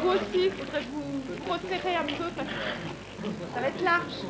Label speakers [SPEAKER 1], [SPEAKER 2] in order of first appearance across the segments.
[SPEAKER 1] Vous aussi, il faudrait vous resserrer un peu parce que ça va être large.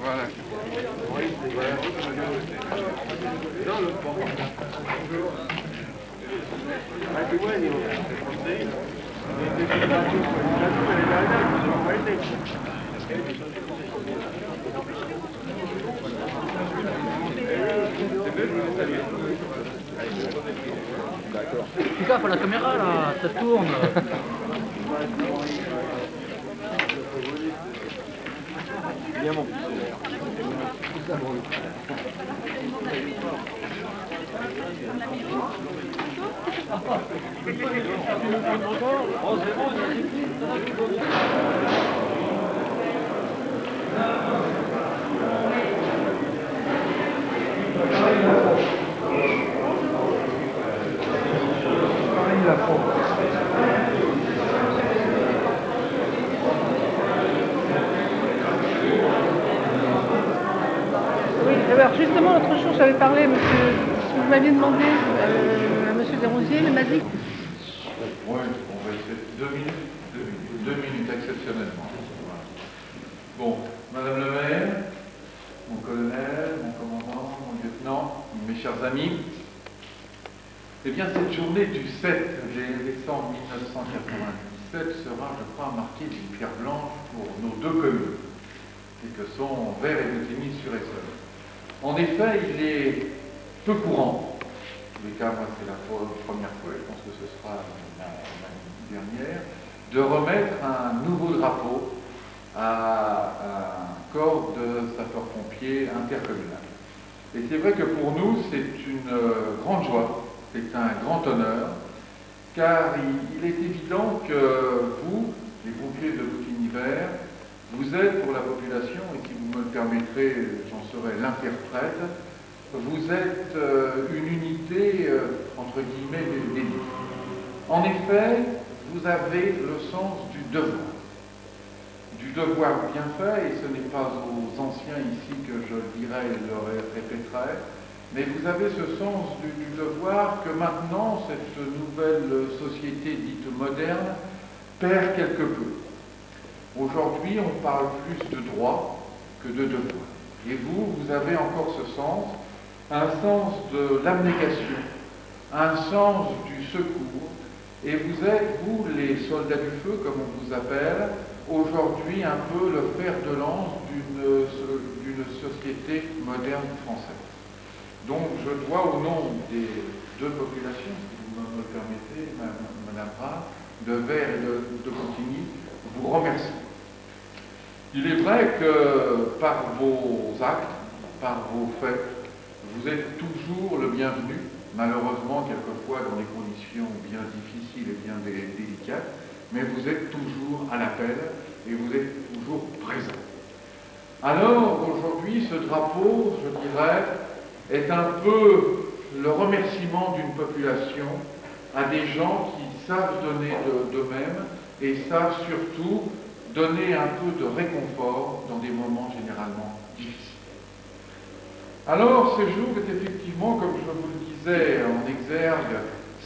[SPEAKER 2] Voilà.
[SPEAKER 3] Fais gaffe à la caméra là, ça tourne.
[SPEAKER 2] Bien bon.
[SPEAKER 4] Oui, alors justement, l'autre jour, j'avais parlé, monsieur, vous m'aviez demandé à monsieur Desrosiers, il m'a dit.
[SPEAKER 2] Oui, on va essayer 2 minutes exceptionnellement. Voilà. Bon, Madame le maire, mon colonel, mon commandant, mon lieutenant, mes chers amis, eh bien cette journée du 7 décembre 1997 sera, je crois, marquée d'une pierre blanche pour nos deux communes, et que sont Vers et Boutigny-sur-Essonne. En effet, il est peu courant, en tous les cas, moi c'est la première fois, et je pense que ce sera l'année dernière, de remettre un nouveau drapeau à un corps de sapeurs-pompiers intercommunal. Et c'est vrai que pour nous, c'est une grande joie, c'est un grand honneur, car il est évident que vous, les pompiers de Boutigny-Vers, vous êtes pour la population, et si vous me le permettrez, j'en serai l'interprète, vous êtes une unité, entre guillemets, d'élite. En effet, vous avez le sens du devoir bien fait, et ce n'est pas aux anciens ici que je le dirai et le répéterai, mais vous avez ce sens du devoir que maintenant, cette nouvelle société dite moderne perd quelque peu. Aujourd'hui, on parle plus de droit que de devoir. Et vous avez encore ce sens, un sens de l'abnégation, un sens du secours, et vous êtes, vous, les soldats du feu, comme on vous appelle, aujourd'hui un peu le fer de lance d'une société moderne française. Donc je dois, au nom des deux populations, si vous me le permettez, Madame Prat, de Vers et de Boutigny, vous remercier. Il est vrai que par vos actes, par vos faits, vous êtes toujours le bienvenu, malheureusement quelquefois dans des conditions bien difficiles et bien délicates, mais vous êtes toujours à l'appel et vous êtes toujours présent. Alors aujourd'hui, ce drapeau, je dirais, est un peu le remerciement d'une population à des gens qui savent donner d'eux-mêmes et savent surtout donner un peu de réconfort dans des moments généralement difficiles. Alors, ce jour est effectivement, comme je vous le disais en exergue,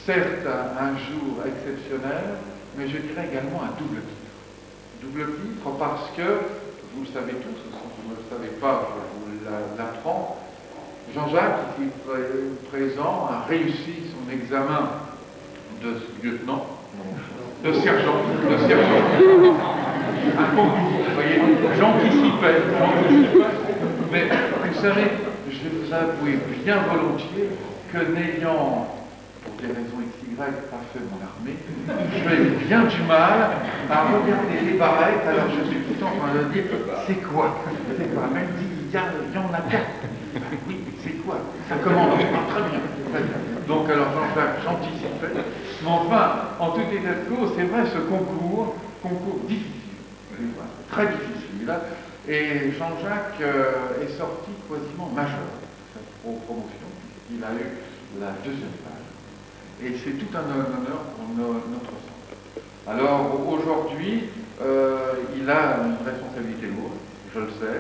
[SPEAKER 2] certes un jour exceptionnel, mais je dirais également un double titre. Double titre parce que, vous le savez tous, si vous ne le savez pas, je vous l'apprends, Jean-Jacques, qui est présent, a réussi son examen de lieutenant, de sergent, un concours, vous voyez, j'anticipais, mais vous savez, je vais vous avouer bien volontiers que n'ayant des raisons XY, pas fait mon armée, j'ai bien du mal à regarder les barrettes, alors je suis tout le temps en train de dire, c'est quoi? C'est quoi? Elle me dit, il y en a 4. Oui, c'est quoi? Ça commande. Très bien, très bien. Donc, alors j'anticipais. Mais enfin, en tout état de cause, c'est vrai, ce concours difficile, très difficile. Et Jean-Jacques est sorti quasiment majeur aux promotions, puisqu'il a eu la 2e page. Et c'est tout un honneur pour notre centre. Alors, aujourd'hui, il a une responsabilité lourde, je le sais,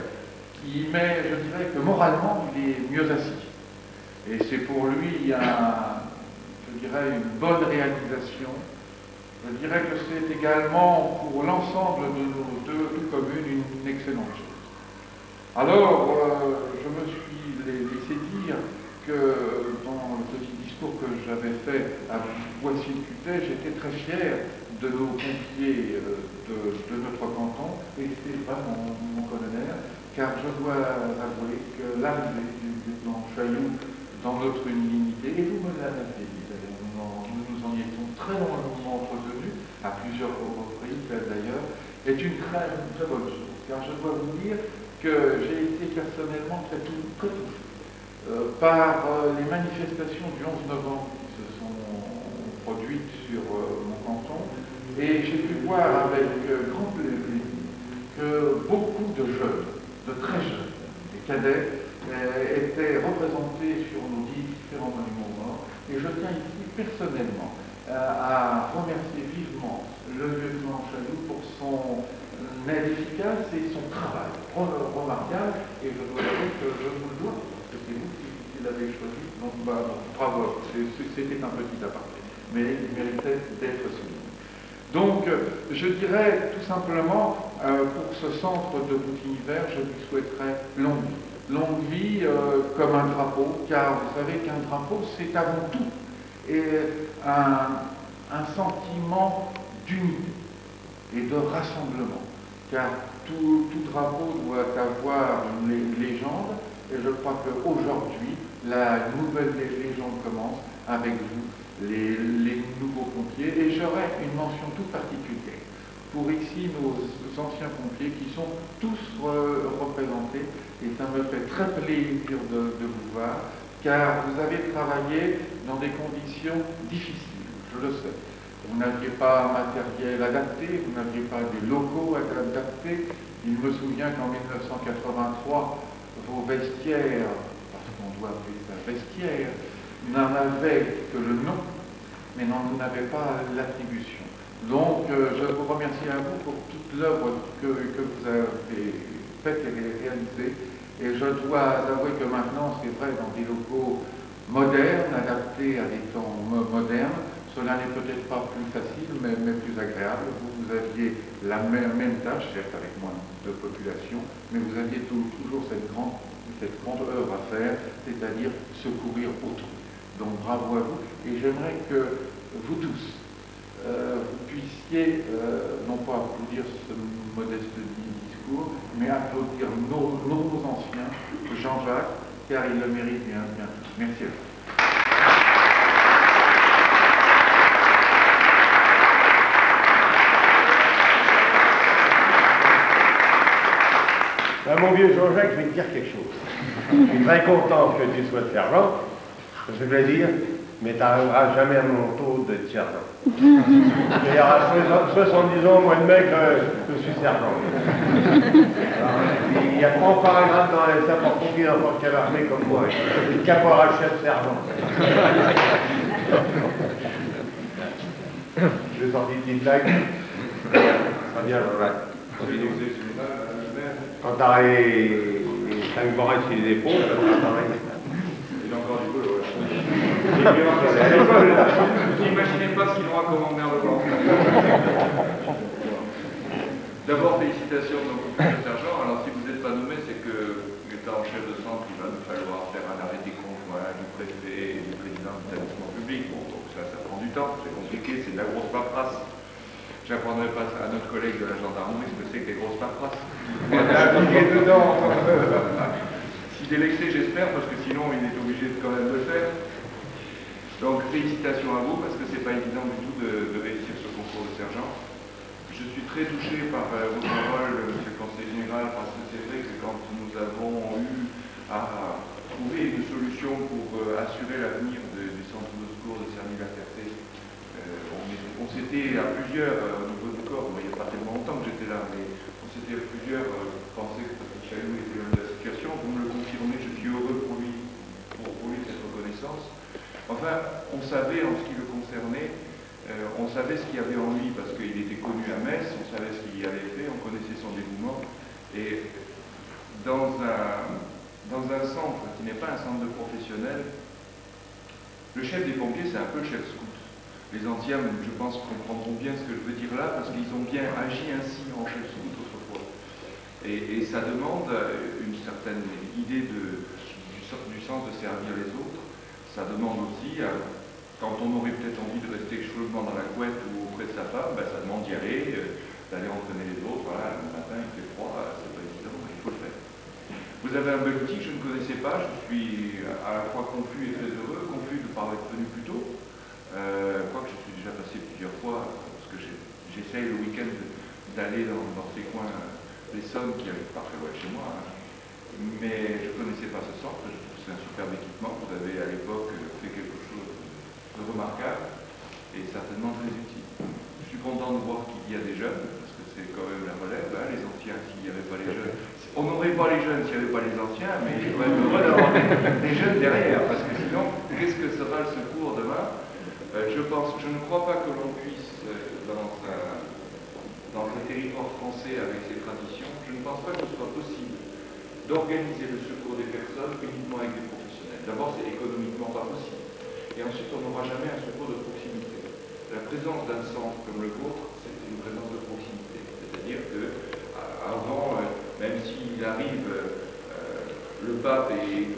[SPEAKER 2] mais je dirais que moralement, il est mieux assis. Et c'est pour lui, je dirais, une bonne réalisation. Je dirais que c'est également pour l'ensemble de nos deux communes une excellente chose. Alors, je me suis laissé dire que dans le petit discours que j'avais fait à Boissy-le-Cutet, j'étais très fier de nos pompiers de notre canton, et c'est pas mon colonel, car je dois avouer que l'arrivée du lieutenant Chailloux dans notre unité, et vous me l'avez dit d'ailleurs, nous nous en y étions très longuement entretenus, à plusieurs reprises d'ailleurs, est une très bonne chose, car je dois vous dire que j'ai été personnellement très touché par les manifestations du 11 novembre qui se sont produites sur mon canton, et j'ai pu voir avec grand plaisir que beaucoup de jeunes, de très jeunes, des cadets, étaient représentés sur nos différents monuments morts. Et je tiens ici personnellement à remercier vivement le lieutenant Chailloux pour son aide efficace et son travail remarquable. Et je dois dire que je vous le dois, parce que c'est vous qui l'avez choisi. Donc, bravo, c'était un petit aparté, mais il méritait d'être souligné. Donc, je dirais tout simplement, pour ce centre de Boutigny-Vert, je lui souhaiterais longue vie. Longue vie comme un drapeau, car vous savez qu'un drapeau, c'est avant tout un sentiment d'unité et de rassemblement. Car tout drapeau doit avoir une légende, et je crois qu'aujourd'hui, la nouvelle légende commence avec vous, les nouveaux pompiers, et j'aurais une mention toute particulière pour ici nos anciens pompiers qui sont tous représentés, et ça me fait très plaisir de vous voir, car vous avez travaillé dans des conditions difficiles, je le sais. Vous n'aviez pas un matériel adapté, vous n'aviez pas des locaux adaptés. Il me souvient qu'en 1983, vos vestiaires, parce qu'on doit appeler ça vestiaire, n'en avaient que le nom, mais n'en avaient pas l'attribution. Donc, je vous remercie à vous pour toute l'œuvre que vous avez faite et réalisée. Et je dois avouer que maintenant, c'est vrai, dans des locaux modernes, adaptés à des temps modernes, cela n'est peut-être pas plus facile, mais plus agréable. Vous aviez la même tâche, certes avec moins de population, mais vous aviez toujours cette grande œuvre à faire, c'est-à-dire secourir autrui. Donc bravo à vous, et j'aimerais que vous tous, vous puissiez, non pas applaudir ce modeste discours, mais applaudir nos anciens, Jean-Jacques, car il le mérite bien. Merci à vous.
[SPEAKER 5] Mon vieux Jean-Jacques, je vais te dire quelque chose. Je suis très content que tu sois de sergent, ça fait plaisir, mais tu n'arriveras jamais à mon taux de sergent. Il y aura 70 ans au mois de mai que je suis sergent. Il n'y a pas encore un grade dans les sapeurs-pompiers dans n'importe quelle armée comme moi. Je suis caporal-chef sergent. Je vais sortir une petite blague. Ça vient, Jean-Jacques. Quand tu as les 5 barrettes sur les épaules, ça va pareil. Il a encore du boulot.
[SPEAKER 6] Vous n'imaginez pas ce qu'il aura comme emmerdement. D'abord, félicitations donc, au futur sergent. Alors, si vous n'êtes pas nommé, c'est que étant chef de centre, il va nous falloir faire un arrêté conjoint du préfet et du président de l'établissement public. Bon, donc ça prend du temps, c'est compliqué, c'est de la grosse paperasse. J'apprendrai pas à notre collègue de la gendarmerie ce que c'est que les grosses paperasses.
[SPEAKER 5] dedans.
[SPEAKER 6] S'il est vexé, j'espère, parce que sinon il est obligé de quand même le faire. Donc félicitations à vous, parce que c'est pas évident du tout de réussir ce concours de sergent. Je suis très touché par vos paroles, monsieur le conseiller général, parce que c'est vrai que quand nous avons eu à trouver une solution pour assurer l'avenir du centre de secours de Cerny-la-Ferté, on s'était à plusieurs, au niveau du corps, il n'y a pas tellement longtemps que j'étais là, mais on s'était à plusieurs pensé que Patrick Chailloux était l'homme de la situation. Vous me le confirmez, je suis heureux pour lui cette reconnaissance. Enfin, on savait en ce qui le concernait, on savait ce qu'il y avait en lui parce qu'il était connu à Metz, on savait ce qu'il y avait fait, on connaissait son dévouement. Et dans un centre qui n'est pas un centre de professionnels, le chef des pompiers, c'est un peu le chef scout. Les anciens, je pense, comprendront bien ce que je veux dire là parce qu'ils ont bien agi ainsi en chef scout autrefois. Et ça demande une certaine idée du sens de servir les autres. Ça demande aussi, quand on aurait peut-être envie de rester chaudement dans la couette ou auprès de sa femme, ben, ça demande d'y aller, d'aller entraîner les autres. Voilà, le matin il fait froid, c'est pas évident, mais il faut le faire. Vous avez un bel outil que je ne connaissais pas, je suis à la fois confus et très heureux, confus de par être venu plus tôt. Quoique je suis déjà passé plusieurs fois, parce que j'essaye le week-end d'aller dans ces coins d'Essonne qui arrivent pas très loin de chez moi. Hein. Mais je ne connaissais pas ce centre, je trouve que c'est un superbe équipement. Vous avez à l'époque fait quelque chose de remarquable et certainement très utile. Je suis content de voir qu'il y a des jeunes, parce que c'est quand même la relève, hein, les anciens, s'il n'y avait pas les jeunes. On n'aurait pas les jeunes s'il n'y avait pas les anciens, mais il faudrait heureux d'avoir des jeunes derrière, parce que sinon, qu'est-ce que sera le secours demain? Je ne crois pas que l'on puisse, dans un territoire français avec ses traditions, je ne pense pas qu'il soit possible d'organiser le secours des personnes uniquement avec des professionnels. D'abord, c'est économiquement pas possible. Et ensuite, on n'aura jamais un secours de proximité. La présence d'un centre comme le vôtre, c'est une présence de proximité. C'est-à-dire que, avant, même s'il arrive, le pape et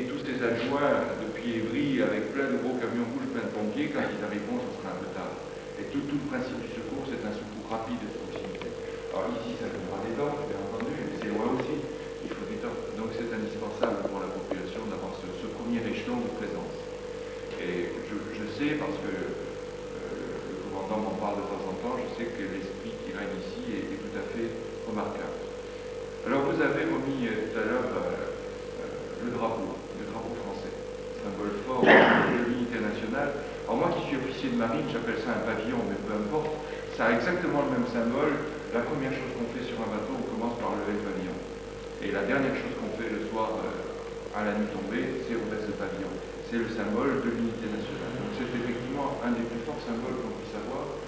[SPEAKER 6] tous ses adjoints depuis Évry avec plein de gros camions rouges, plein de pompiers, quand ils arriveront, ce sera un peu tard. Et tout le principe du secours, c'est un secours rapide et de proximité. Alors ici, ça donnera des temps, bien entendu, mais c'est loin aussi, il faut du temps. Donc c'est indispensable pour la population d'avoir ce premier échelon de présence. Et je sais, parce que le commandant m'en parle de temps en temps, je sais que l'esprit qui règne ici est tout à fait remarquable. Alors vous avez remis tout à l'heure le drapeau français, symbole fort de l'unité nationale. Alors moi qui suis officier de marine, j'appelle ça un pavillon, mais peu importe, ça a exactement le même symbole. La première chose qu'on fait sur un bateau, on commence par lever le pavillon. Et la dernière chose qu'on fait le soir à la nuit tombée, c'est rebaisser le pavillon. C'est le symbole de l'unité nationale. Donc c'est effectivement un des plus forts symboles qu'on puisse avoir.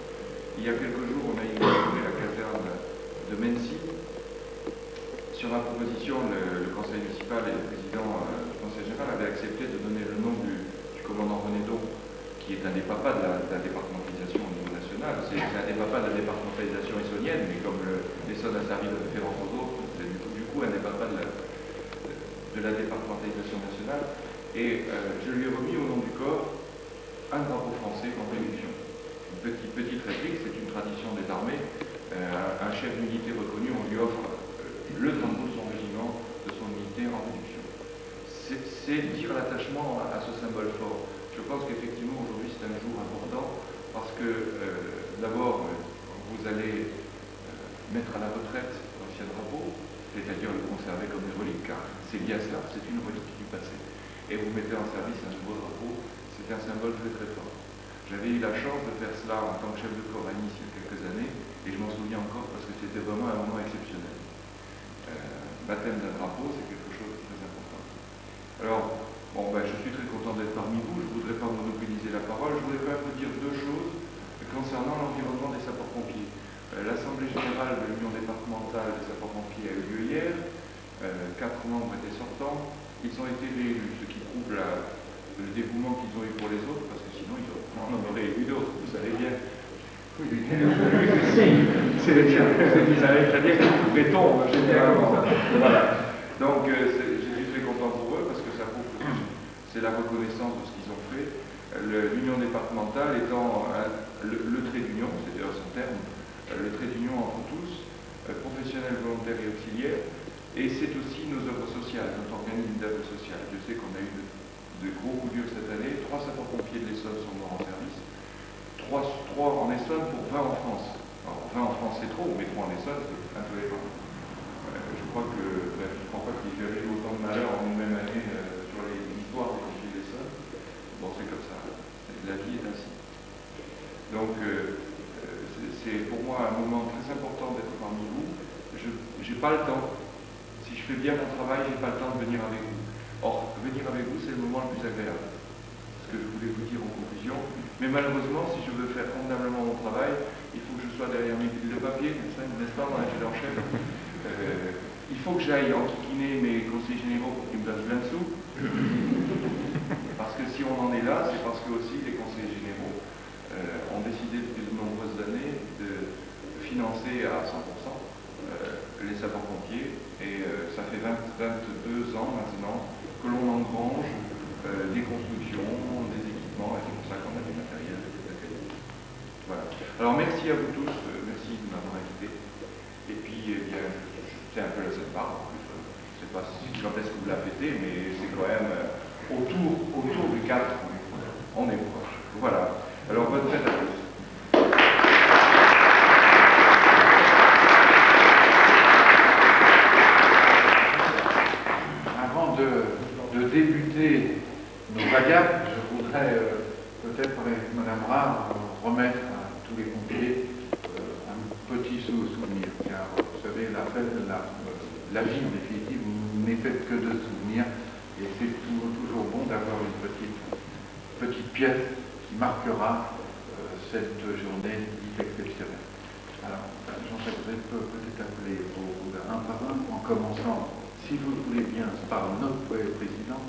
[SPEAKER 6] Il y a quelques jours, on a inauguré la caserne de Mency. Sur ma proposition, le conseil municipal et le président du conseil général avaient accepté de donner le nom du commandant René Dau, qui est un des papas de la départementalisation au niveau national. C'est un des papas de la départementalisation essonnienne, mais comme l'Essonne a servi de référence aux autres, c'est du coup un des papas de la départementalisation nationale. Et je lui ai remis au nom du corps un drapeau français en réduction. Une petite réplique, c'est une tradition des armées. Un chef d'unité reconnu, on lui offre le drapeau de son régiment, de son unité en réduction. C'est dire l'attachement à ce symbole fort. Je pense qu'effectivement aujourd'hui c'est un jour important parce que d'abord vous allez mettre à la retraite l'ancien drapeau, c'est-à-dire le conserver comme une relique, car c'est bien cela, c'est une relique du passé. Et vous mettez en service un nouveau drapeau, c'est un symbole très très fort. J'avais eu la chance de faire cela en tant que chef de corps à Nice il y a quelques années, et je m'en souviens encore parce que c'était vraiment un moment exceptionnel. Baptême d'un drapeau, c'est quelque chose de très important. Alors, je suis très content d'être parmi vous, je ne voudrais pas monopoliser la parole, je voudrais quand même vous dire deux choses concernant l'environnement des sapeurs-pompiers. L'Assemblée générale de l'Union départementale des sapeurs-pompiers a eu lieu hier, 4 membres étaient sortants, ils ont été réélus, ce qui prouve le dévouement qu'ils ont eu pour les autres, parce que sinon ils en auraient élu d'autres, vous savez bien. Oui, vous savez très bien que le béton, généralement. Voilà. Donc je suis très content pour eux, parce que ça prouve que c'est la reconnaissance de ce qu'ils ont fait. L'Union départementale étant le trait d'union, c'est d'ailleurs son terme, le trait d'union entre tous, professionnels, volontaires et auxiliaires, et c'est aussi nos œuvres sociales, notre organisme d'œuvres sociales. Je sais qu'on a eu de gros coups durs cette année. 3 sapeurs-pompiers de l'Essonne sont morts en service. 3 en Essonne pour 20 en France. Alors 20 en France c'est trop, mais 3 en Essonne c'est intolérable. Je crois que, bref, je ne crois pas qu'il y ait eu autant de malheurs en une même année sur l'histoire des pompiers de l'Essonne. Bon, c'est comme ça. La vie est ainsi. Donc, c'est pour moi un moment très important d'être parmi vous. Je n'ai pas le temps. Si je fais bien mon travail, je n'ai pas le temps de venir avec vous. Or, venir avec vous, c'est le moment le plus agréable. Ce que je voulais vous dire en conclusion. Mais malheureusement, si je veux faire convenablement mon travail, il faut que je sois derrière mes piles de papier, n'est-ce pas, mon adjudant en chef. Il faut que j'aille enquiquiner mes conseillers généraux pour qu'ils me donnent plein de sous. Parce que si on en est là, c'est parce que aussi les conseillers généraux ont décidé depuis de nombreuses années de financer à 100% les sapeurs-pompiers. Et ça fait 22 ans maintenant que l'on engrange des constructions, des équipements, et c'est pour ça qu'on a du matériel de qualité. Voilà. Alors merci à vous tous, merci de m'avoir invité. Et puis, eh bien, c'est un peu la cette part. Je ne sais pas quand est-ce que vous la fêtez, mais c'est quand même autour du 4. On est proche. Voilà. Alors, bonne fête à tous.
[SPEAKER 2] Avant de débuter nos bagages, je voudrais peut-être avec Madame Rare remettre à tous les pompiers un petit souvenir. Car vous savez, la vie en définitive n'est faite que de souvenirs. Et c'est toujours bon d'avoir une petite pièce qui marquera cette journée exceptionnelle. Alors, Jean-Jacques, vous peut-être appeler un par un, en commençant, si vous le voulez bien, par notre président,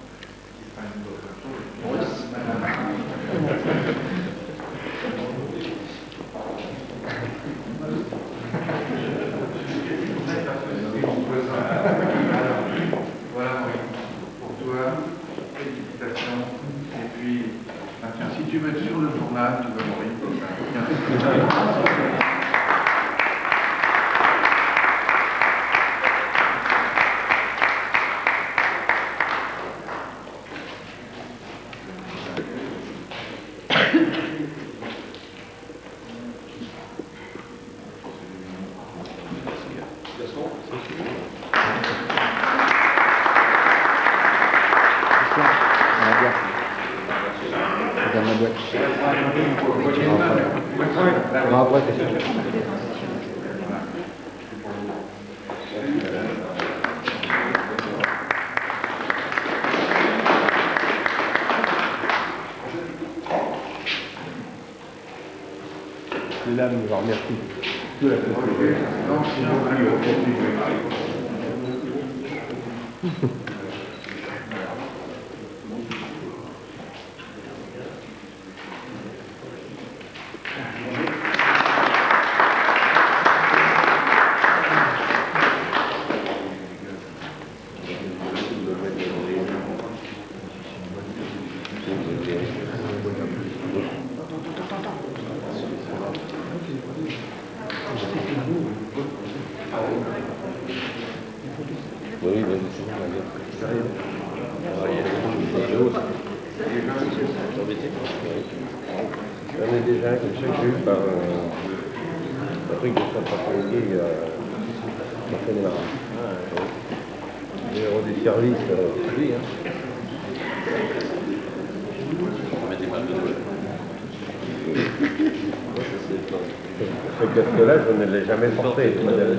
[SPEAKER 2] qui sera une autre chose. Voilà, pour toi, félicitations. Et puis, tiens, si tu veux être sur le journal, tu veux mourir.
[SPEAKER 5] Là, nous vous remercie.
[SPEAKER 7] Oui, j'en ai déjà un comme ça que j'ai eu par un truc de sapeurs-pompiers à Marseille-Marin. Numéro des services, oui, hein. Ce casque-là, je ne l'ai jamais porté, madame.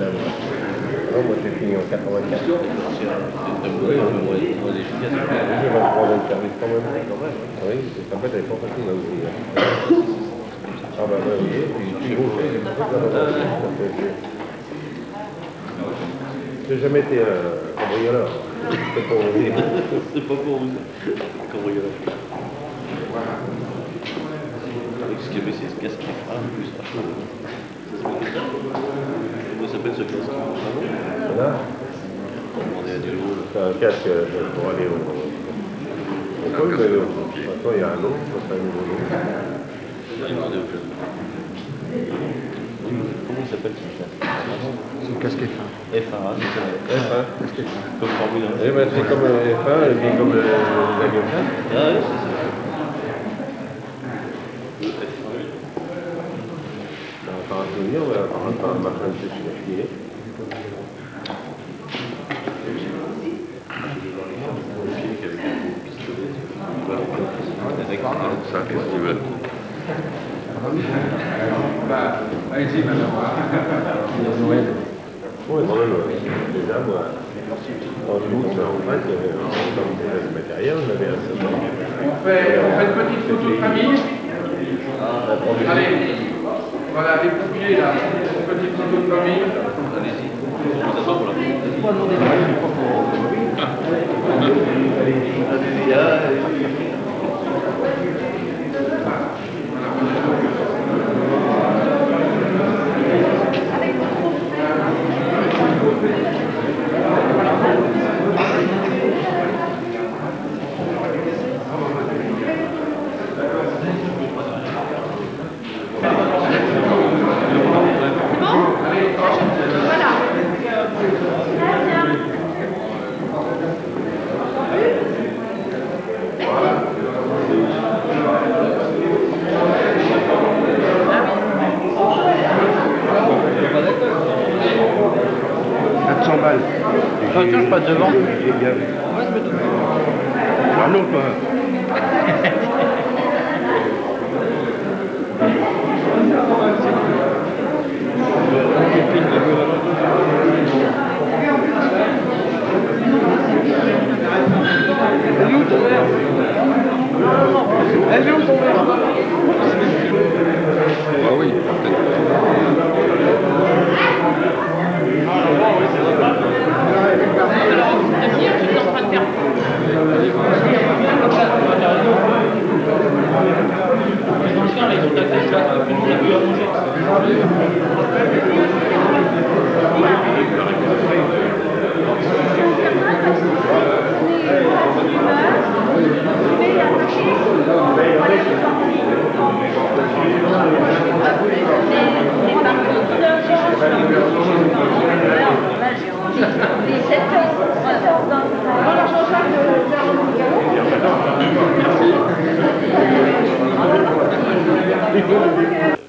[SPEAKER 7] Non, moi j'ai fini en 84. Oui, je vais prendre un service quand même. Oui, c'est sympa, j'avais pas facile à ouvrir. Ah bah oui, puis vous faites j'ai jamais été un cambrioleur. C'est pour vous dire.
[SPEAKER 8] C'est pas pour vous. Cambrioleur. Ce qui est fait, c'est ce casque qui est en plus à chaud. Comment s'appelle ce casque?
[SPEAKER 7] Là,
[SPEAKER 8] c'est
[SPEAKER 7] un casque pour aller au pôle, mais maintenant il y a un nom, ça sera un nouveau nom.
[SPEAKER 8] comment s'appelle celui-là?
[SPEAKER 3] C'est le casque F1.
[SPEAKER 8] F1, c'est ça.
[SPEAKER 7] F1.
[SPEAKER 8] Comme Formule 1.
[SPEAKER 7] Eh ben, c'est comme F1, mais comme l'avion chasse.
[SPEAKER 8] Ah ouais, c'est ça.
[SPEAKER 7] Par un souvenir, par un machin de chez
[SPEAKER 6] Ça, qu'est-ce qu'ils veulent?
[SPEAKER 2] Allez-y, madame.
[SPEAKER 7] Oui, quand même, déjà, moi, en août, en fait, il y avait un matériel, on avait un certain.
[SPEAKER 2] On fait une petite photo de famille. Allez, voilà, les pompiers là, une petite photo de famille.
[SPEAKER 8] Allez-y. On s'attend pour la
[SPEAKER 3] Ah, tiens, je passe devant.
[SPEAKER 7] Ah non, pas.
[SPEAKER 4] Elle est où ton verre?
[SPEAKER 6] Ah oui,
[SPEAKER 7] Merci.